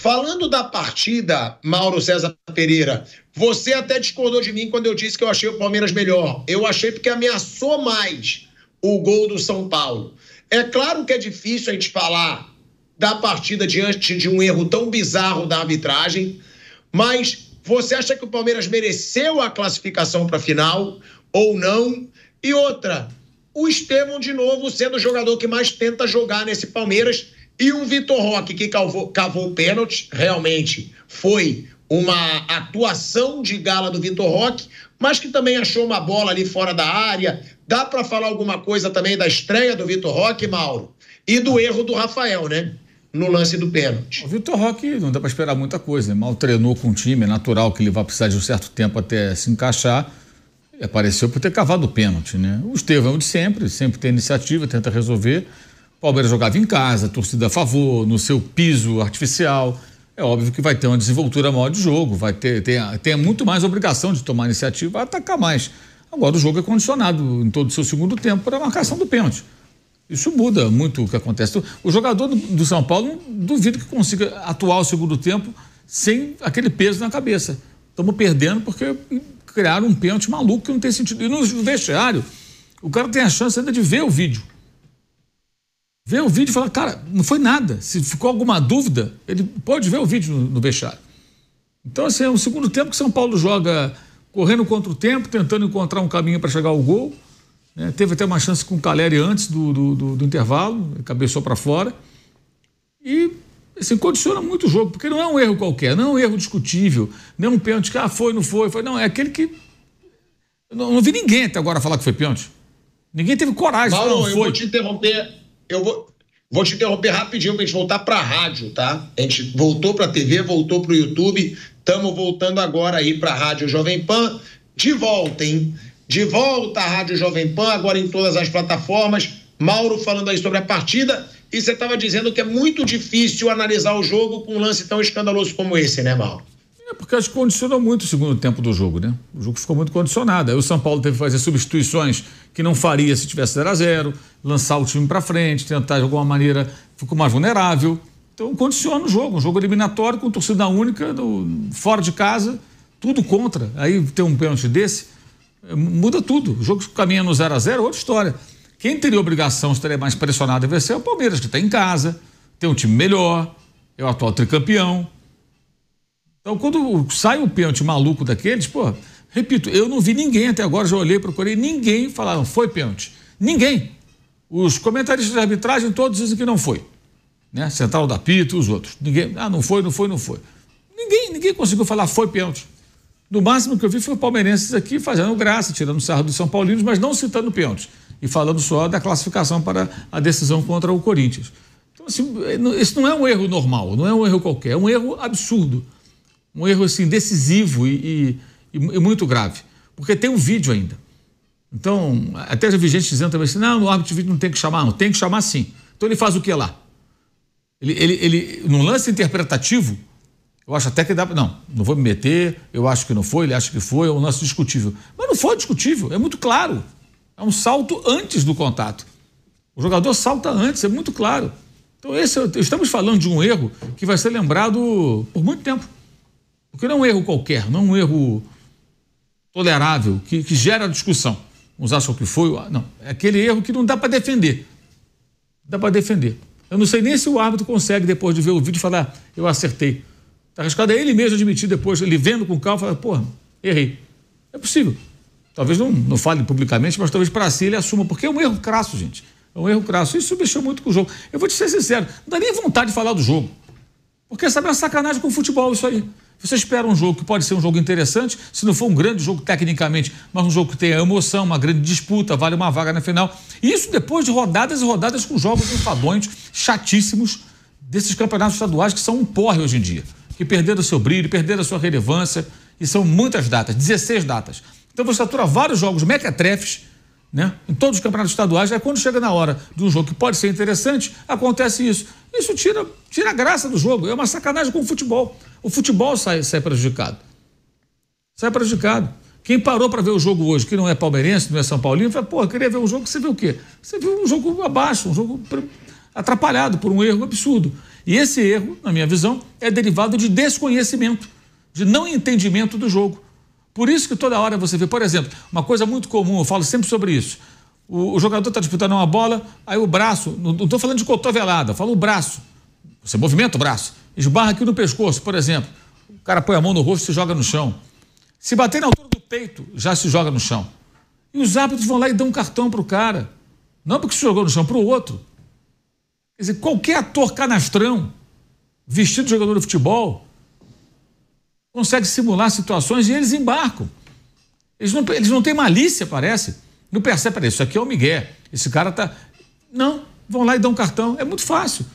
Falando da partida, Mauro César Pereira, você até discordou de mim quando eu disse que eu achei o Palmeiras melhor. Eu achei porque ameaçou mais o gol do São Paulo. É claro que é difícil a gente falar da partida diante de um erro tão bizarro da arbitragem, mas você acha que o Palmeiras mereceu a classificação para a final ou não? E outra, o Estevão de novo sendo o jogador que mais tenta jogar nesse Palmeiras, e um Vitor Roque que cavou o pênalti. Realmente foi uma atuação de gala do Vitor Roque, mas que também achou uma bola ali fora da área. Dá para falar alguma coisa também da estreia do Vitor Roque, Mauro? E do erro do Rafael, né? No lance do pênalti. O Vitor Roque não dá para esperar muita coisa, né? Mal treinou com o time, é natural que ele vai precisar de um certo tempo até se encaixar. E apareceu por ter cavado o pênalti, né? O Estevão é o de sempre tem iniciativa, tenta resolver. O Palmeiras jogava em casa, torcida a favor, no seu piso artificial. É óbvio que vai ter uma desenvoltura maior de jogo, vai ter muito mais obrigação de tomar iniciativa, vai atacar mais. Agora o jogo é condicionado em todo o seu segundo tempo para a marcação do pênalti. Isso muda muito o que acontece. O jogador do São Paulo, não duvido que consiga atuar o segundo tempo sem aquele peso na cabeça. Estamos perdendo porque criaram um pênalti maluco que não tem sentido. E no vestiário, o cara tem a chance ainda de ver o vídeo. Ver o vídeo e falar, cara, não foi nada. Se ficou alguma dúvida, ele pode ver o vídeo no vestiário. Então, assim, é um segundo tempo que São Paulo joga correndo contra o tempo, tentando encontrar um caminho para chegar ao gol. Né? Teve até uma chance com o Caleri antes do intervalo, ele cabeçou para fora. E, assim, condiciona muito o jogo, porque não é um erro qualquer, não é um erro discutível, não é um pênalti que, foi, não foi. Não, é aquele que... Eu não vi ninguém até agora falar que foi pênalti. Ninguém teve coragem de falar, não foi. Eu vou te interromper... Vou te interromper rapidinho pra gente voltar pra rádio, tá? A gente voltou pra TV, voltou pro YouTube, estamos voltando agora aí pra Rádio Jovem Pan. De volta, hein? De volta à Rádio Jovem Pan, agora em todas as plataformas. Mauro falando aí sobre a partida, e você estava dizendo que é muito difícil analisar o jogo com um lance tão escandaloso como esse, né, Mauro? É porque acho que condicionou muito o segundo tempo do jogo, né? O jogo ficou muito condicionado. Aí o São Paulo teve que fazer substituições que não faria se tivesse 0-0, lançar o time para frente, tentar de alguma maneira, ficou mais vulnerável. Então condiciona o jogo, um jogo eliminatório com torcida única, fora de casa, tudo contra. Aí tem um pênalti desse, muda tudo. O jogo caminha no 0-0, outra história. Quem teria obrigação, estaria mais pressionado a vencer é o Palmeiras, que está em casa, tem um time melhor, é o atual tricampeão. Então, quando sai um pênalti maluco daqueles, repito, eu não vi ninguém até agora, já olhei, procurei, ninguém falaram, foi pênalti. Ninguém. Os comentaristas de arbitragem todos dizem que não foi. Né? Central da Pito, os outros. Ninguém, não foi. Ninguém conseguiu falar, foi pênalti. No máximo que eu vi foi o palmeirenses aqui fazendo graça, tirando sarro dos São Paulinos, mas não citando pênalti. E falando só da classificação para a decisão contra o Corinthians. Então, assim, isso não é um erro normal, não é um erro qualquer, é um erro absurdo. Um erro, assim, decisivo e muito grave. Porque tem um vídeo ainda. Então, até já vi gente dizendo também assim, no árbitro de vídeo não tem que chamar, não. Tem que chamar sim. Então ele faz o que lá? Ele num lance interpretativo, eu acho até que dá... Não vou me meter, eu acho que não foi, ele acha que foi, é um lance discutível. Mas não foi discutível, é muito claro. É um salto antes do contato. O jogador salta antes, é muito claro. Então, estamos falando de um erro que vai ser lembrado por muito tempo. Porque não é um erro qualquer, não é um erro tolerável, que gera discussão. Uns acham que foi, não. É aquele erro que não dá para defender. Dá para defender. Eu não sei nem se o árbitro consegue, depois de ver o vídeo, falar, eu acertei. Está arriscado é ele mesmo admitir depois, ele vendo com calma, falar, errei. É possível. Talvez não fale publicamente, mas talvez para si ele assuma, porque é um erro crasso, gente. É um erro crasso. Isso mexeu muito com o jogo. Eu vou te ser sincero, não dá nem vontade de falar do jogo. Porque sabe, é uma sacanagem com o futebol isso aí. Você espera um jogo que pode ser um jogo interessante, se não for um grande jogo tecnicamente, mas um jogo que tenha emoção, uma grande disputa, vale uma vaga na final. E isso depois de rodadas e rodadas com jogos enfadonhos, chatíssimos, desses campeonatos estaduais que são um porre hoje em dia. Que perderam o seu brilho, perderam a sua relevância, e são muitas datas, 16 datas. Então você satura vários jogos mequetrefes, né? Em todos os campeonatos estaduais, aí quando chega na hora de um jogo que pode ser interessante, acontece isso. Isso tira a graça do jogo, é uma sacanagem com o futebol. O futebol sai prejudicado. Sai prejudicado. Quem parou para ver o jogo hoje, que não é palmeirense, não é São Paulino, fala, queria ver um jogo, você viu o quê? Você viu um jogo abaixo, um jogo atrapalhado por um erro absurdo. E esse erro, na minha visão, é derivado de desconhecimento, de não entendimento do jogo. Por isso que toda hora você vê, por exemplo, uma coisa muito comum, eu falo sempre sobre isso. O jogador está disputando uma bola, aí o braço, não estou falando de cotovelada, falo o braço. Você movimenta o braço, esbarra aqui no pescoço, por exemplo. O cara põe a mão no rosto e se joga no chão. Se bater na altura do peito, já se joga no chão. E os árbitros vão lá e dão um cartão para o cara. Não porque se jogou no chão, para o outro. Quer dizer, qualquer ator canastrão, vestido de jogador de futebol, consegue simular situações e eles embarcam. Eles não têm malícia, parece. Não percebe, isso aqui é o migué. Esse cara tá... Não, vão lá e dão um cartão. É muito fácil.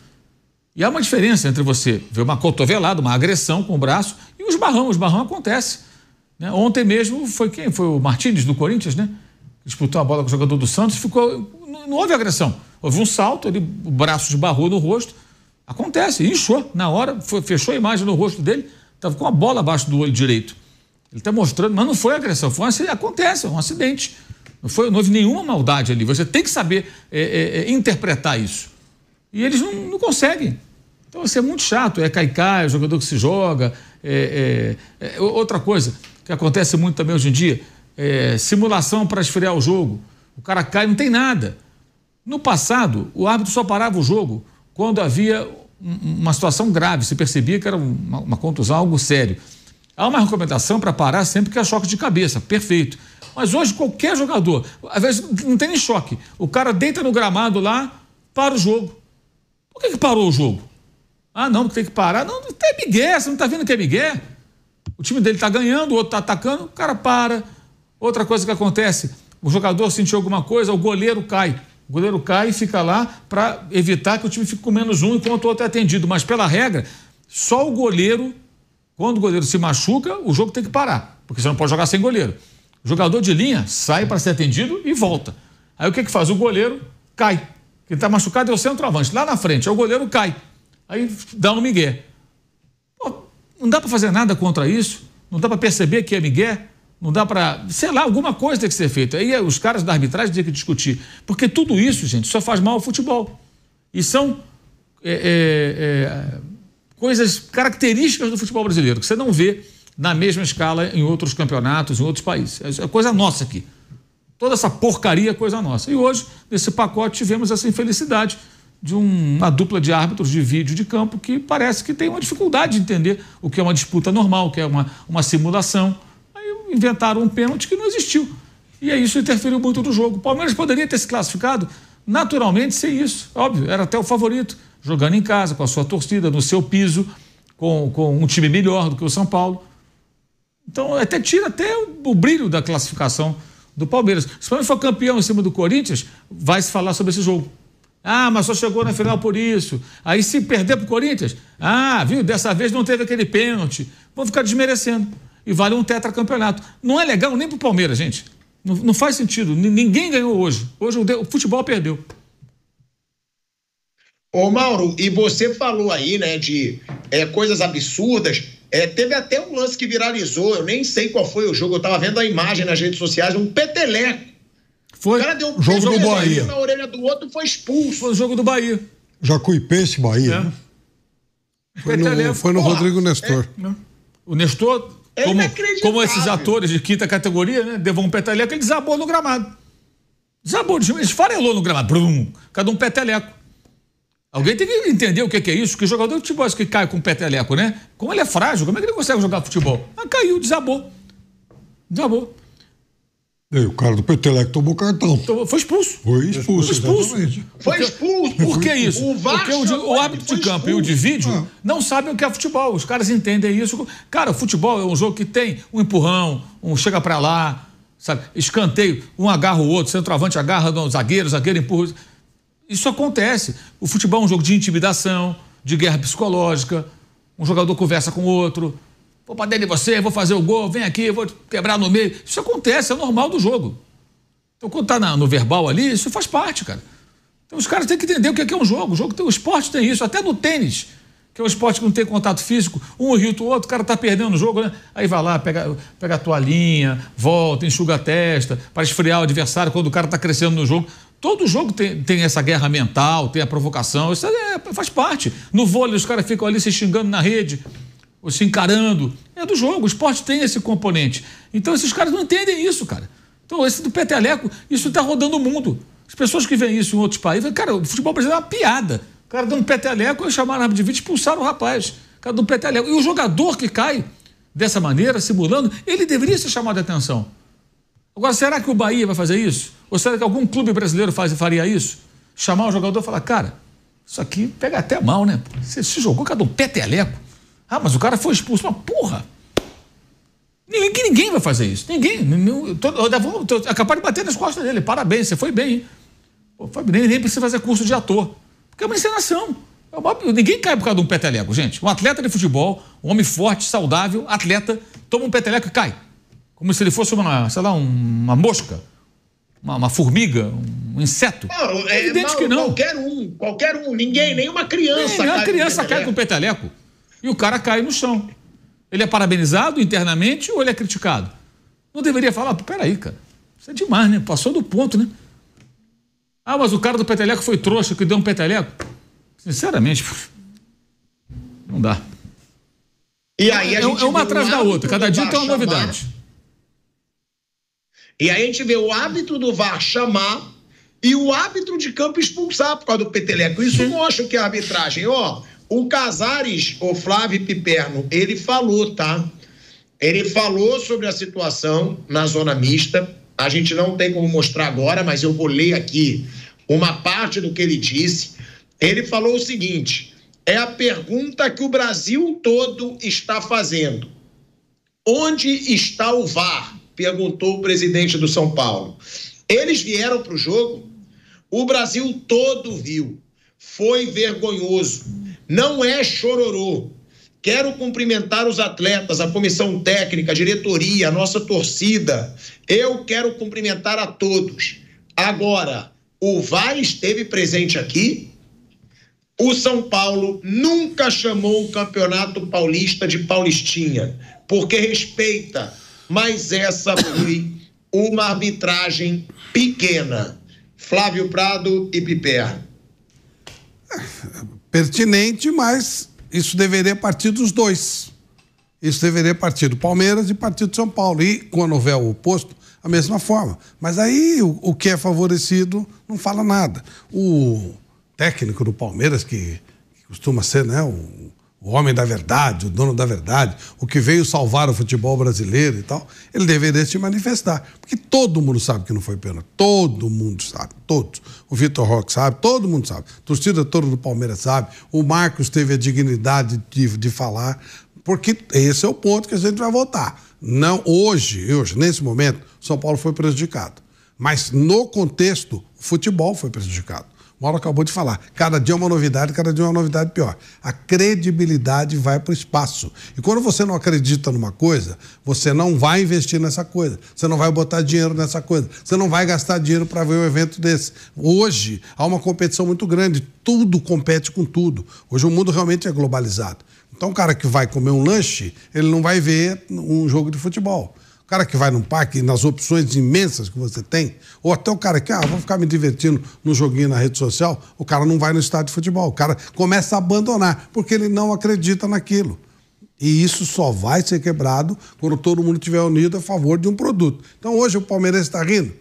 E há uma diferença entre você ver uma cotovelada, uma agressão com o braço e o esbarrão. O esbarrão acontece. Né? Ontem mesmo foi quem? Foi o Martínez do Corinthians, né? Disputou a bola com o jogador do Santos, não houve agressão. Houve um salto, o braço esbarrou no rosto. Acontece, inchou na hora, fechou a imagem no rosto dele, estava com a bola abaixo do olho direito. Ele está mostrando, mas não foi agressão, acontece, é um acidente. Não houve nenhuma maldade ali. Você tem que saber interpretar isso. E eles não conseguem. Então, isso é muito chato. É caicai, jogador que se joga. Outra coisa que acontece muito também hoje em dia, simulação para esfriar o jogo. O cara cai, não tem nada. No passado, o árbitro só parava o jogo quando havia uma situação grave. Se percebia que era uma contusão, algo sério. Há uma recomendação para parar sempre que é choque de cabeça. Perfeito. Mas hoje qualquer jogador, às vezes não tem nem choque. O cara deita no gramado lá, para o jogo. Por que parou o jogo? Ah, não, porque tem que parar. Não, é migué, você não está vendo que é migué? O time dele está ganhando, o outro está atacando, o cara para. Outra coisa que acontece, o jogador sentiu alguma coisa, o goleiro cai. O goleiro cai e fica lá para evitar que o time fique com menos um enquanto o outro é atendido. Mas pela regra, só o goleiro, quando o goleiro se machuca, o jogo tem que parar, porque você não pode jogar sem goleiro. O jogador de linha sai para ser atendido e volta. Aí o que faz? O goleiro cai. Quem está machucado é o centroavante. Lá na frente, aí o goleiro cai. Aí dá um migué. Pô, não dá para fazer nada contra isso? Não dá para perceber que é migué? Não dá para... Sei lá, alguma coisa tem que ser feita. Aí os caras da arbitragem têm que discutir. Porque tudo isso, gente, só faz mal ao futebol. E são coisas características do futebol brasileiro, que você não vê na mesma escala em outros campeonatos, em outros países. É coisa nossa aqui. Toda essa porcaria é coisa nossa. E hoje, nesse pacote, tivemos essa infelicidade de uma dupla de árbitros de vídeo de campo que parece que tem uma dificuldade de entender o que é uma disputa normal, o que é uma simulação. Aí inventaram um pênalti que não existiu. E aí isso interferiu muito no jogo. O Palmeiras poderia ter se classificado naturalmente sem isso. Óbvio, era até o favorito, jogando em casa, com a sua torcida, no seu piso, com um time melhor do que o São Paulo. Então, tira o brilho da classificação do Palmeiras. Se o Palmeiras for campeão em cima do Corinthians, vai se falar sobre esse jogo. Ah, mas só chegou na final por isso. Aí se perder pro Corinthians, viu, dessa vez não teve aquele pênalti. Vão ficar desmerecendo. E vale um tetracampeonato. Não é legal nem pro Palmeiras, gente. Não faz sentido. Ninguém ganhou hoje. Hoje o futebol perdeu. Ô, Mauro, e você falou aí, né, de coisas absurdas. Teve até um lance que viralizou, eu nem sei qual foi o jogo, eu tava vendo a imagem nas redes sociais, um peteleco. Foi o cara deu um jogo do Bahia na orelha do outro e foi expulso. Foi o jogo do Bahia. Jacuipense, Bahia. Né? Foi no Rodrigo Nestor. O Nestor, como esses atores de quinta categoria, né, levou um peteleco, ele desabou no gramado. Desabou, ele esfarelou no gramado. Cada um peteleco. Alguém tem que entender o que é isso, que jogador de futebol que cai com um peteleco, né? Como ele é frágil, como é que ele consegue jogar futebol? Caiu, desabou. E o cara do peteleco tomou cartão. Foi expulso. Foi expulso. Foi expulso. Por que isso? Porque o árbitro de campo e o de vídeo não sabem o que é futebol. Os caras entendem isso. Cara, o futebol é um jogo que tem um empurrão, um chega pra lá, sabe? Escanteio, um agarra o outro, centroavante agarra o zagueiro empurra. Isso acontece. O futebol é um jogo de intimidação, de guerra psicológica. Um jogador conversa com o outro. Vou bater em você, vou fazer o gol, vem aqui, vou quebrar no meio. Isso acontece, é normal do jogo. Então, quando tá no verbal ali, isso faz parte, cara. Então, os caras têm que entender o que é um jogo. O esporte tem isso, até no tênis, que é um esporte que não tem contato físico. Um irrita o outro, o cara tá perdendo o jogo, né? Aí vai lá, pega a toalhinha, volta, enxuga a testa, para esfriar o adversário quando o cara tá crescendo no jogo. Todo jogo tem essa guerra mental, tem a provocação, isso faz parte. No vôlei, os caras ficam ali se xingando na rede, ou se encarando. É do jogo, o esporte tem esse componente. Então, esses caras não entendem isso, cara. Então, esse do peteleco, isso está rodando o mundo. As pessoas que veem isso em outros países, cara, o futebol brasileiro é uma piada. O cara deu um peteleco, e chamaram o árbitro de vídeo e expulsaram o rapaz. O cara deu um peteleco. E o jogador que cai dessa maneira, simulando, ele deveria ser chamado a atenção. Agora, será que o Bahia vai fazer isso? Ou será que algum clube brasileiro faria isso? Chamar o jogador e falar, cara, isso aqui pega até mal, né? Você se jogou, cada um peteleco. Ah, mas o cara foi expulso. Mas, porra! Ninguém vai fazer isso. Ninguém. É capaz de bater nas costas dele. Parabéns, você foi bem, hein? Pô, nem precisa fazer curso de ator. Porque é uma encenação. Ninguém cai por causa de um peteleco, gente. Um atleta de futebol, um homem forte, saudável, atleta, toma um peteleco e cai. Como se ele fosse uma mosca, uma formiga, um inseto. Não, é evidente que não. Qualquer um, ninguém, nenhuma criança. Nenhuma criança cai com peteleco. E o cara cai no chão. Ele é parabenizado internamente ou ele é criticado? Não deveria falar, peraí, cara, isso é demais, né? Passou do ponto, né? Ah, mas o cara do peteleco foi trouxa que deu um peteleco. Sinceramente, não dá. E aí a gente uma atrás da outra, cada dia tem uma novidade. E aí a gente vê o árbitro do VAR chamar e o árbitro de campo expulsar por causa do peteleco. Isso mostra que a arbitragem, o Casares, o Flávio Piperno, ele falou, tá? Ele falou sobre a situação na zona mista. A gente não tem como mostrar agora, mas eu vou ler aqui uma parte do que ele disse. Ele falou o seguinte: é a pergunta que o Brasil todo está fazendo. Onde está o VAR? Perguntou o presidente do São Paulo. Eles vieram para o jogo, o Brasil todo viu. Foi vergonhoso. Não é chororô. Quero cumprimentar os atletas, a comissão técnica, a diretoria, a nossa torcida. Eu quero cumprimentar a todos. Agora, o VAR esteve presente aqui. O São Paulo nunca chamou o Campeonato Paulista de Paulistinha, porque respeita, mas essa foi uma arbitragem pequena. Flávio Prado e Piperno. Pertinente, mas isso deveria partir dos dois. Isso deveria partir do Palmeiras e partir do São Paulo. E, quando houver o oposto, a mesma forma. Mas aí, o que é favorecido não fala nada. O técnico do Palmeiras, que costuma ser, né, o homem da verdade, o dono da verdade, o que veio salvar o futebol brasileiro e tal, ele deveria se manifestar. Porque todo mundo sabe que não foi pênalti. Todo mundo sabe. Todos. O Vitor Roque sabe, todo mundo sabe. A torcida toda do Palmeiras sabe. O Marcos teve a dignidade de falar. Porque esse é o ponto que a gente vai voltar. Não, hoje, nesse momento, São Paulo foi prejudicado. Mas, no contexto, o futebol foi prejudicado. O Mauro acabou de falar. Cada dia é uma novidade, cada dia é uma novidade pior. A credibilidade vai para o espaço. E quando você não acredita numa coisa, você não vai investir nessa coisa. Você não vai botar dinheiro nessa coisa. Você não vai gastar dinheiro para ver um evento desse. Hoje, há uma competição muito grande. Tudo compete com tudo. Hoje o mundo realmente é globalizado. Então, o cara que vai comer um lanche, ele não vai ver um jogo de futebol. O cara que vai num parque, nas opções imensas que você tem, ou até o cara que, vou ficar me divertindo no joguinho na rede social, o cara não vai no estádio de futebol. O cara começa a abandonar, porque ele não acredita naquilo. E isso só vai ser quebrado quando todo mundo estiver unido a favor de um produto. Então, hoje o Palmeiras está rindo.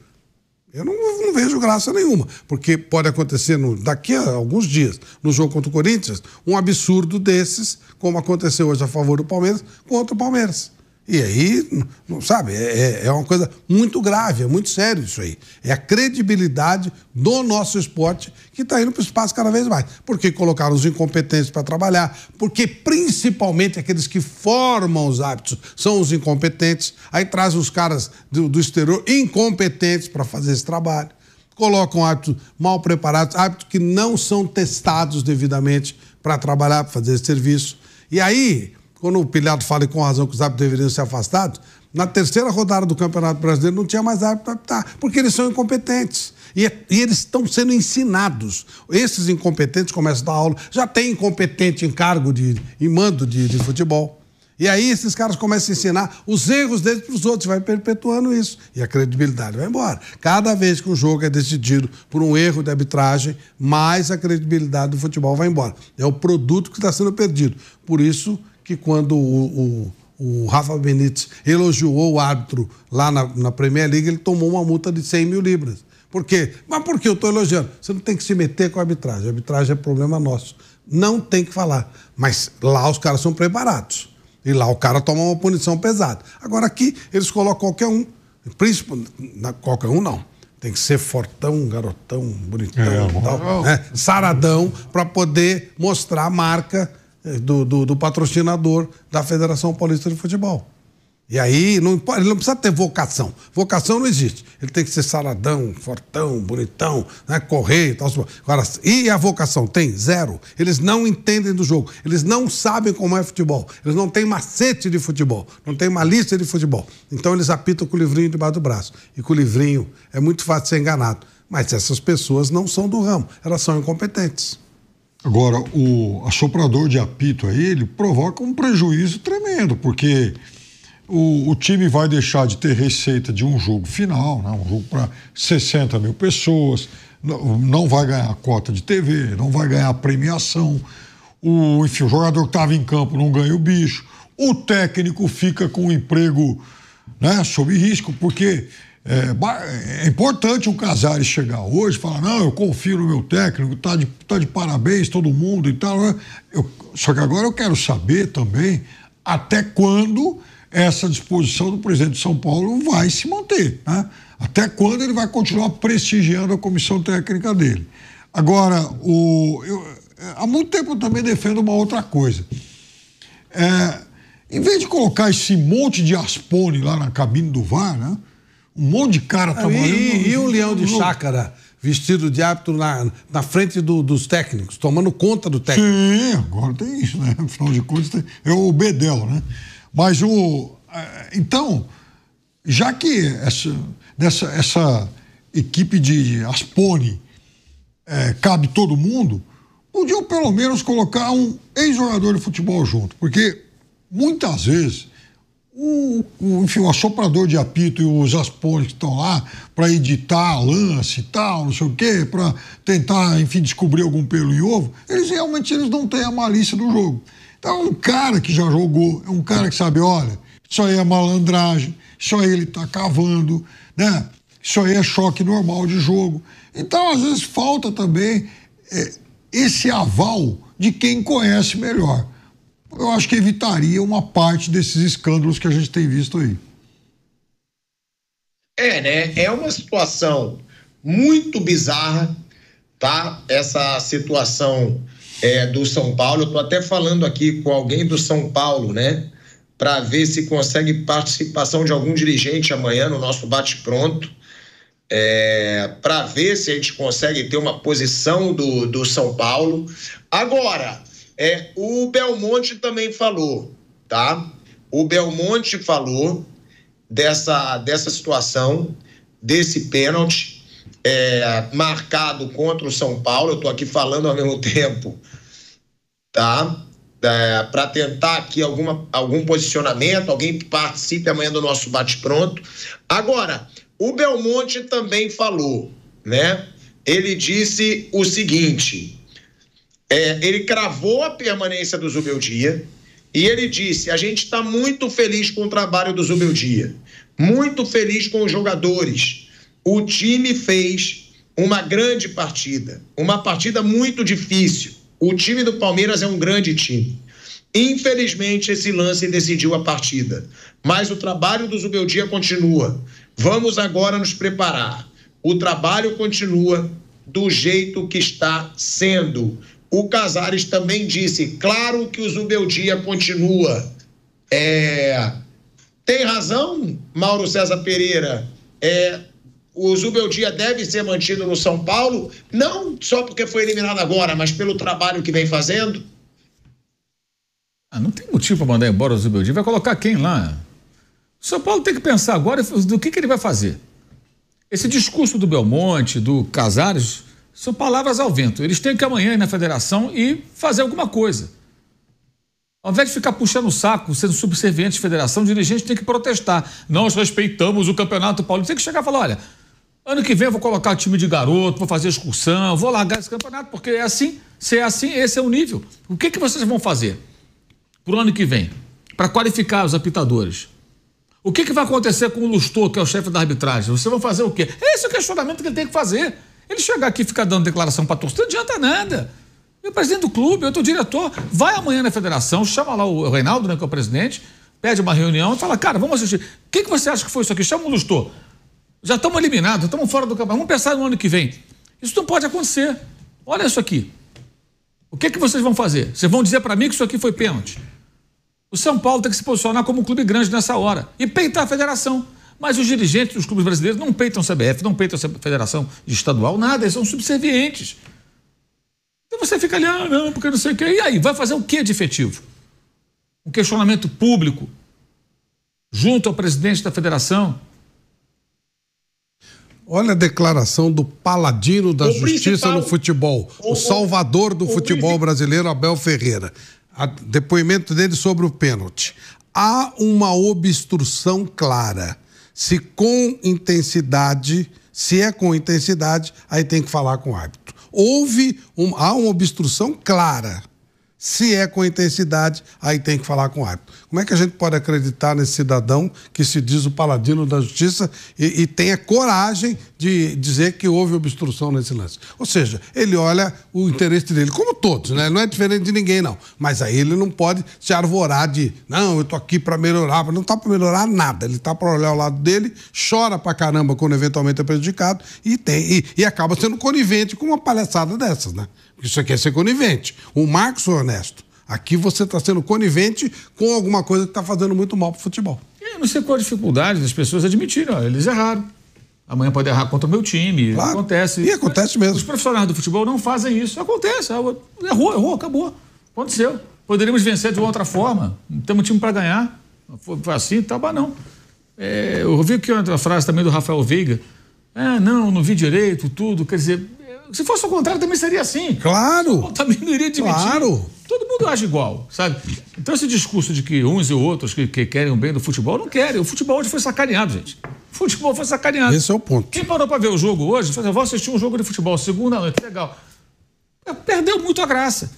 Eu não vejo graça nenhuma, porque pode acontecer daqui a alguns dias, no jogo contra o Corinthians, um absurdo desses, como aconteceu hoje a favor do Palmeiras, contra o Palmeiras. E aí, não sabe, é uma coisa muito grave, é muito sério isso aí. É a credibilidade do nosso esporte que está indo para o espaço cada vez mais. Porque colocaram os incompetentes para trabalhar, porque principalmente aqueles que formam os árbitros são os incompetentes, aí trazem os caras do exterior incompetentes para fazer esse trabalho. Colocam árbitros mal preparados, árbitros que não são testados devidamente para trabalhar, para fazer esse serviço. E aí, quando o Pilhado fala com razão que os árbitros deveriam ser afastados, na terceira rodada do Campeonato Brasileiro não tinha mais árbitro para apitar, porque eles são incompetentes. E eles estão sendo ensinados. Esses incompetentes começam a dar aula. Já tem incompetente em cargo em mando de futebol. E aí esses caras começam a ensinar os erros deles para os outros, vai perpetuando isso. E a credibilidade vai embora. Cada vez que um jogo é decidido por um erro de arbitragem, mais a credibilidade do futebol vai embora. É o produto que está sendo perdido. Por isso que quando o Rafa Benítez elogiou o árbitro lá na Premier League, ele tomou uma multa de 100 mil libras. Por quê? Mas por que eu estou elogiando? Você não tem que se meter com a arbitragem. A arbitragem é problema nosso. Não tem que falar. Mas lá os caras são preparados. E lá o cara toma uma punição pesada. Agora aqui eles colocam qualquer um. Príncipe, qualquer um não. Tem que ser fortão, garotão, bonitão, tal, saradão, para poder mostrar a marca do patrocinador da Federação Paulista de Futebol. E aí ele não precisa ter vocação. Vocação não existe. Ele tem que ser saradão, fortão, bonitão, né, correr e tal. Agora, e a vocação? Tem? Zero. Eles não entendem do jogo. Eles não sabem como é futebol. Eles não têm macete de futebol. Não têm malícia de futebol. Então eles apitam com o livrinho debaixo do braço. E com o livrinho é muito fácil ser enganado. Mas essas pessoas não são do ramo. Elas são incompetentes. Agora, o assoprador de apito aí, ele provoca um prejuízo tremendo, porque o time vai deixar de ter receita de um jogo final, né? Um jogo para 60 mil pessoas, não vai ganhar cota de TV, não vai ganhar premiação, enfim, o jogador que estava em campo não ganha o bicho, o técnico fica com o emprego, né, sob risco, porque é importante o Casares chegar hoje e falar, não, eu confio no meu técnico, tá de parabéns todo mundo e tal, né? Só que agora eu quero saber também até quando essa disposição do presidente de São Paulo vai se manter, né? Até quando ele vai continuar prestigiando a comissão técnica dele. Agora, há muito tempo eu também defendo uma outra coisa. Em vez de colocar esse monte de aspone lá na cabine do VAR, né? Um monte de cara trabalhando. E um leão de chácara vestido de árbitro na frente dos técnicos, tomando conta do técnico. Sim, agora tem isso, né? Afinal de contas, é o Bedel, né? Mas então, já que essa equipe de aspone cabe todo mundo, podiam pelo menos colocar um ex-jogador de futebol junto, porque muitas vezes enfim, o assoprador de apito e os aspones que estão lá para editar lance e tal, não sei o quê, para tentar, enfim, descobrir algum pelo em ovo, eles não têm a malícia do jogo. Então, um cara que já jogou, é um cara que sabe, olha, isso aí é malandragem, isso aí ele tá cavando, né? Isso aí é choque normal de jogo. Então, às vezes, falta também esse aval de quem conhece melhor. Eu acho que evitaria uma parte desses escândalos que a gente tem visto aí. Né? É uma situação muito bizarra, tá? Essa situação do São Paulo. Eu tô até falando aqui com alguém do São Paulo, né? Para ver se consegue participação de algum dirigente amanhã no nosso bate-pronto. Para ver se a gente consegue ter uma posição do São Paulo. Agora, o Belmonte também falou, tá? O Belmonte falou dessa situação, desse pênalti marcado contra o São Paulo. Eu tô aqui falando ao mesmo tempo, tá? Para tentar aqui algum posicionamento, alguém que participe amanhã do nosso bate-pronto. Agora, o Belmonte também falou, né? Ele disse o seguinte... ele cravou a permanência do Zubeldia e ele disse, a gente está muito feliz com o trabalho do Zubeldia, muito feliz com os jogadores. O time fez uma grande partida, uma partida muito difícil. O time do Palmeiras é um grande time. Infelizmente, esse lance decidiu a partida, mas o trabalho do Zubeldia continua. Vamos agora nos preparar. O trabalho continua do jeito que está sendo. O Casares também disse, claro que o Zubeldia continua. Tem razão, Mauro César Pereira? O Zubeldia deve ser mantido no São Paulo, não só porque foi eliminado agora, mas pelo trabalho que vem fazendo? Não tem motivo para mandar embora o Zubeldia. Vai colocar quem lá? O São Paulo tem que pensar agora do que ele vai fazer. Esse discurso do Belmonte, do Casares... são palavras ao vento. Eles têm que amanhã ir na federação e fazer alguma coisa. Ao invés de ficar puxando o saco, sendo subserviente de federação, o dirigente tem que protestar. Nós respeitamos o Campeonato Paulista. Tem que chegar e falar, olha, ano que vem eu vou colocar o time de garoto, vou fazer excursão, vou largar esse campeonato, porque é assim, se é assim, esse é o nível. O que vocês vão fazer pro ano que vem, para qualificar os apitadores? O que vai acontecer com o Lustor, que é o chefe da arbitragem? Vocês vão fazer o quê? Esse é o questionamento que ele tem que fazer. Ele chegar aqui e ficar dando declaração para a torcida, não adianta nada. Eu presidente do clube, eu tô diretor, vai amanhã na federação, chama lá o Reinaldo, né, que é o presidente, pede uma reunião e fala, cara, vamos assistir. O que você acha que foi isso aqui? Chama o Lustor. Já estamos eliminados, estamos fora do campeonato. Vamos pensar no ano que vem. Isso não pode acontecer. Olha isso aqui. O que vocês vão fazer? Vocês vão dizer para mim que isso aqui foi pênalti? O São Paulo tem que se posicionar como um clube grande nessa hora e peitar a federação. Mas os dirigentes dos clubes brasileiros não peitam a CBF, não peitam a federação estadual, nada, eles são subservientes. Então você fica ali, não, porque não sei o quê. E aí, vai fazer o que de efetivo? Um questionamento público junto ao presidente da federação. Olha a declaração do paladino da justiça no futebol, o salvador do futebol brasileiro, Abel Ferreira. Depoimento dele sobre o pênalti. Há uma obstrução clara. Se é com intensidade, aí tem que falar com o árbitro. Há uma obstrução clara. Se é com intensidade, aí tem que falar com o árbitro. Como é que a gente pode acreditar nesse cidadão que se diz o paladino da justiça e tenha coragem de dizer que houve obstrução nesse lance? Ou seja, ele olha o interesse dele, como todos, né? Não é diferente de ninguém, não. Mas aí ele não pode se arvorar de, não, eu tô aqui para melhorar. Não tá para melhorar nada. Ele tá para olhar o lado dele, chora pra caramba quando eventualmente é prejudicado e acaba sendo conivente com uma palhaçada dessas, né? Isso aqui é ser conivente. O Marcos foi honesto. Aqui você está sendo conivente com alguma coisa que está fazendo muito mal para o futebol. Eu não sei qual a dificuldade das pessoas admitirem. Ó, eles erraram. Amanhã pode errar contra o meu time. Claro. Acontece. E acontece mesmo. Os profissionais do futebol não fazem isso. Acontece. Errou, acabou. Aconteceu. Poderíamos vencer de outra forma. Não temos time para ganhar. Foi assim, tá bom, não. Eu ouvi aqui uma frase também do Rafael Veiga. Não vi direito, tudo. Quer dizer, se fosse o contrário, também seria assim. Claro. Eu também não iria admitir. Claro. Todo mundo age igual, sabe? Então esse discurso de que uns e outros que querem o bem do futebol, não querem. O futebol hoje foi sacaneado, gente. O futebol foi sacaneado. Esse é o ponto. Quem parou para ver o jogo hoje, falou, vou assistir um jogo de futebol, segunda noite, legal. Perdeu muito a graça.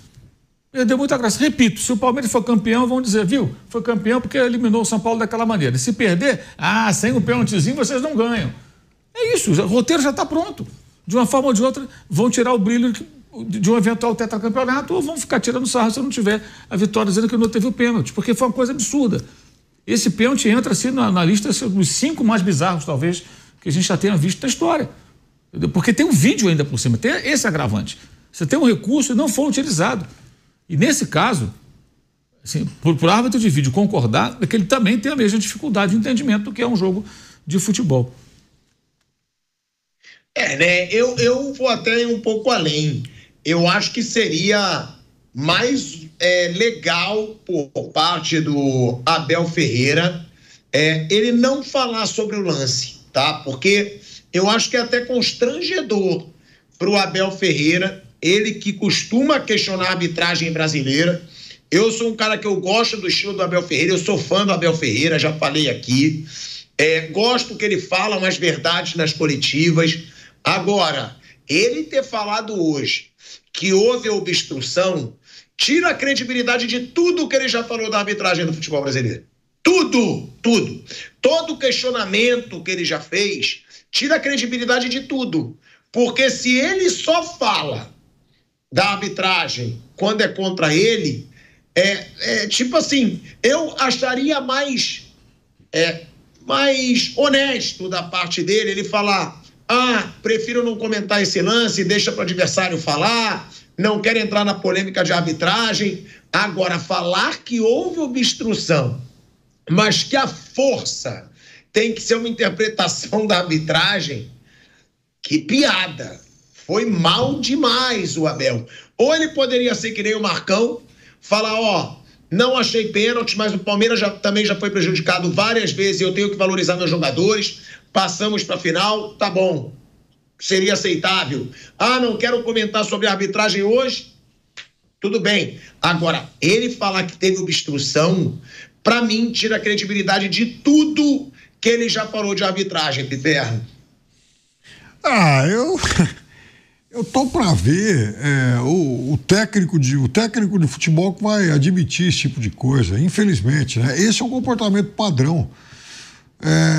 Repito, se o Palmeiras for campeão, vão dizer, viu? Foi campeão porque eliminou o São Paulo daquela maneira. E se perder, sem o pênaltizinho vocês não ganham. É isso, o roteiro já está pronto. De uma forma ou de outra, vão tirar o brilho de um eventual tetracampeonato ou vão ficar tirando sarro se não tiver a vitória dizendo que não teve o pênalti, porque foi uma coisa absurda. Esse pênalti entra assim na lista dos 5 mais bizarros, talvez, que a gente já tenha visto na história. Porque tem um vídeo ainda por cima, tem esse agravante. Você tem um recurso e não foi utilizado. E nesse caso, assim, por árbitro de vídeo concordar, é que ele também tem a mesma dificuldade de entendimento do que é um jogo de futebol. Eu vou até um pouco além. Eu acho que seria mais legal por parte do Abel Ferreira ele não falar sobre o lance, tá? Porque eu acho que é até constrangedor para o Abel Ferreira, ele que costuma questionar a arbitragem brasileira. Eu sou um cara que eu gosto do estilo do Abel Ferreira, eu sou fã do Abel Ferreira, já falei aqui. Gosto que ele fala umas verdades nas coletivas. Agora, ele ter falado hoje que houve obstrução tira a credibilidade de tudo que ele já falou da arbitragem do futebol brasileiro. Tudo. Todo questionamento que ele já fez tira a credibilidade de tudo. Porque se ele só fala da arbitragem quando é contra ele, tipo assim, eu acharia mais honesto da parte dele ele falar: prefiro não comentar esse lance, deixa para o adversário falar, não quero entrar na polêmica de arbitragem. Agora, falar que houve obstrução, mas que a força tem que ser uma interpretação da arbitragem, que piada. Foi mal demais o Abel. Ou ele poderia ser que nem o Marcão, falar, não achei pênalti, mas o Palmeiras também já foi prejudicado várias vezes e eu tenho que valorizar meus jogadores. Passamos para a final, tá bom. Seria aceitável. Não quero comentar sobre a arbitragem hoje. tudo bem. Agora, ele falar que teve obstrução, para mim, tira a credibilidade de tudo que ele já falou de arbitragem, Piperno. Eu tô para ver o técnico de futebol que vai admitir esse tipo de coisa, infelizmente, né? Esse é um comportamento padrão.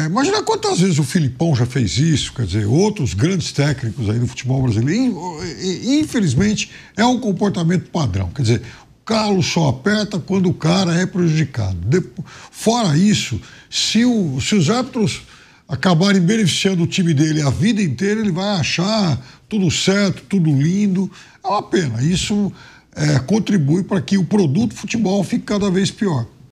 Imagina quantas vezes o Filipão já fez isso, quer dizer, outros grandes técnicos aí do futebol brasileiro. Infelizmente, é um comportamento padrão. Quer dizer, o calo só aperta quando o cara é prejudicado. Fora isso, se os árbitros acabarem beneficiando o time dele a vida inteira, ele vai achar tudo certo, tudo lindo. É uma pena. Isso contribui para que o produto futebol fique cada vez pior.